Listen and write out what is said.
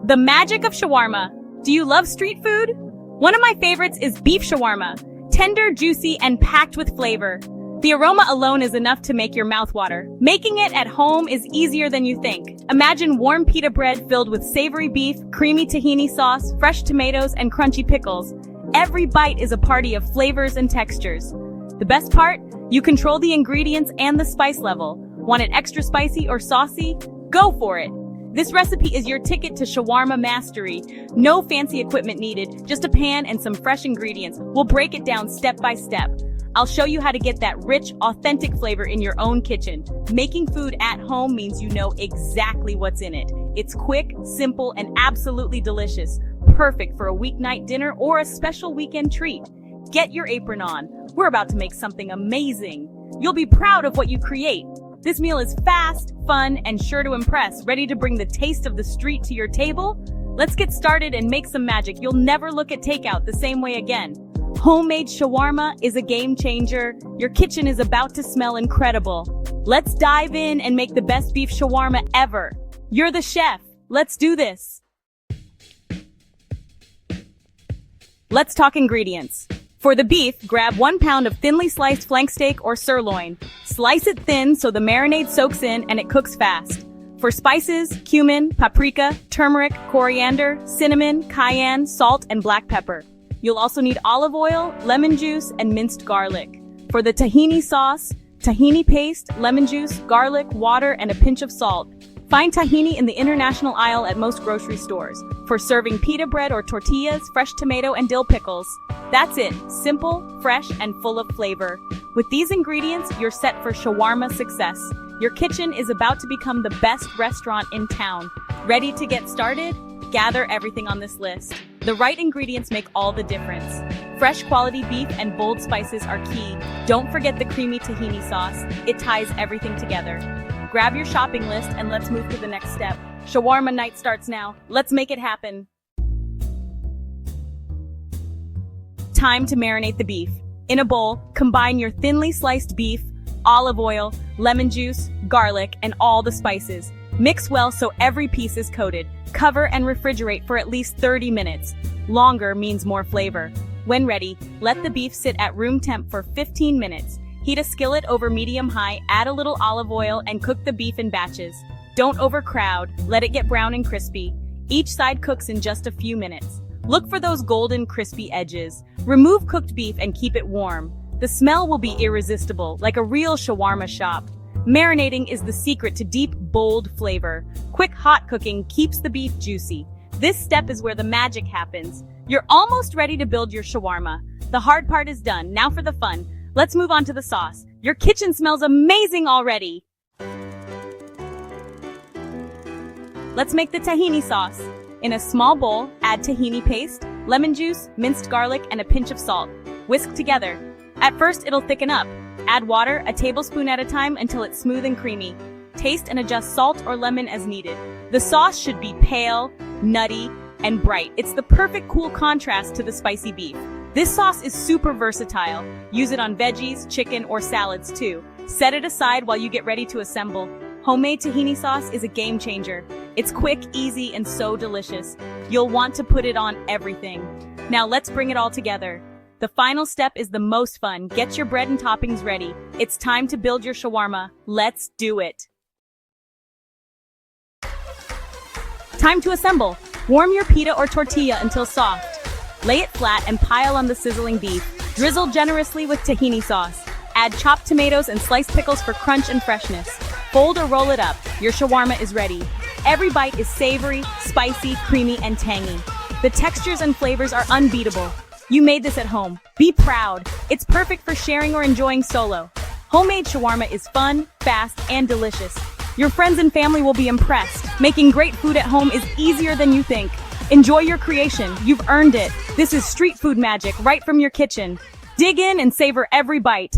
The magic of shawarma. Do you love street food? One of my favorites is beef shawarma. Tender, juicy, and packed with flavor. The aroma alone is enough to make your mouth water. Making it at home is easier than you think. Imagine warm pita bread filled with savory beef, creamy tahini sauce, fresh tomatoes, and crunchy pickles. Every bite is a party of flavors and textures. The best part? You control the ingredients and the spice level. Want it extra spicy or saucy? Go for it! This recipe is your ticket to shawarma mastery. No fancy equipment needed, just a pan and some fresh ingredients. We'll break it down step by step. I'll show you how to get that rich, authentic flavor in your own kitchen. Making food at home means you know exactly what's in it. It's quick, simple, and absolutely delicious. Perfect for a weeknight dinner or a special weekend treat. Get your apron on. We're about to make something amazing. You'll be proud of what you create. This meal is fast, fun, and sure to impress. Ready to bring the taste of the street to your table? Let's get started and make some magic. You'll never look at takeout the same way again. Homemade shawarma is a game changer. Your kitchen is about to smell incredible. Let's dive in and make the best beef shawarma ever. You're the chef. Let's do this. Let's talk ingredients. For the beef, grab 1 pound of thinly sliced flank steak or sirloin. Slice it thin so the marinade soaks in and it cooks fast. For spices, cumin, paprika, turmeric, coriander, cinnamon, cayenne, salt, and black pepper. You'll also need olive oil, lemon juice, and minced garlic. For the tahini sauce, tahini paste, lemon juice, garlic, water, and a pinch of salt. Find tahini in the international aisle at most grocery stores. For serving pita bread or tortillas, fresh tomato and dill pickles. That's it. Simple, fresh, and full of flavor. With these ingredients, you're set for shawarma success. Your kitchen is about to become the best restaurant in town. Ready to get started? Gather everything on this list. The right ingredients make all the difference. Fresh quality beef and bold spices are key. Don't forget the creamy tahini sauce. It ties everything together. Grab your shopping list and let's move to the next step. Shawarma night starts now. Let's make it happen. Time to marinate the beef. In a bowl, combine your thinly sliced beef, olive oil, lemon juice, garlic, and all the spices. Mix well so every piece is coated. Cover and refrigerate for at least 30 minutes. Longer means more flavor. When ready, let the beef sit at room temp for 15 minutes. Heat a skillet over medium-high, add a little olive oil, and cook the beef in batches. Don't overcrowd, let it get brown and crispy. Each side cooks in just a few minutes. Look for those golden, crispy edges. Remove cooked beef and keep it warm. The smell will be irresistible, like a real shawarma shop. Marinating is the secret to deep, bold flavor. Quick, hot cooking keeps the beef juicy. This step is where the magic happens. You're almost ready to build your shawarma. The hard part is done. Now for the fun. Let's move on to the sauce. Your kitchen smells amazing already. Let's make the tahini sauce. In a small bowl, add tahini paste, lemon juice, minced garlic, and a pinch of salt. Whisk together. At first, it'll thicken up. Add water, a tablespoon at a time, until it's smooth and creamy. Taste and adjust salt or lemon as needed. The sauce should be pale, nutty, and bright. It's the perfect cool contrast to the spicy beef. This sauce is super versatile. Use it on veggies, chicken, or salads too. Set it aside while you get ready to assemble. Homemade tahini sauce is a game changer. It's quick, easy, and so delicious. You'll want to put it on everything. Now let's bring it all together. The final step is the most fun. Get your bread and toppings ready. It's time to build your shawarma. Let's do it. Time to assemble. Warm your pita or tortilla until soft. Lay it flat and pile on the sizzling beef. Drizzle generously with tahini sauce. Add chopped tomatoes and sliced pickles for crunch and freshness. Fold or roll it up. Your shawarma is ready. Every bite is savory, spicy, creamy, and tangy. The textures and flavors are unbeatable. You made this at home. Be proud. It's perfect for sharing or enjoying solo. Homemade shawarma is fun, fast, and delicious. Your friends and family will be impressed. Making great food at home is easier than you think. Enjoy your creation. You've earned it. This is street food magic right from your kitchen. Dig in and savor every bite.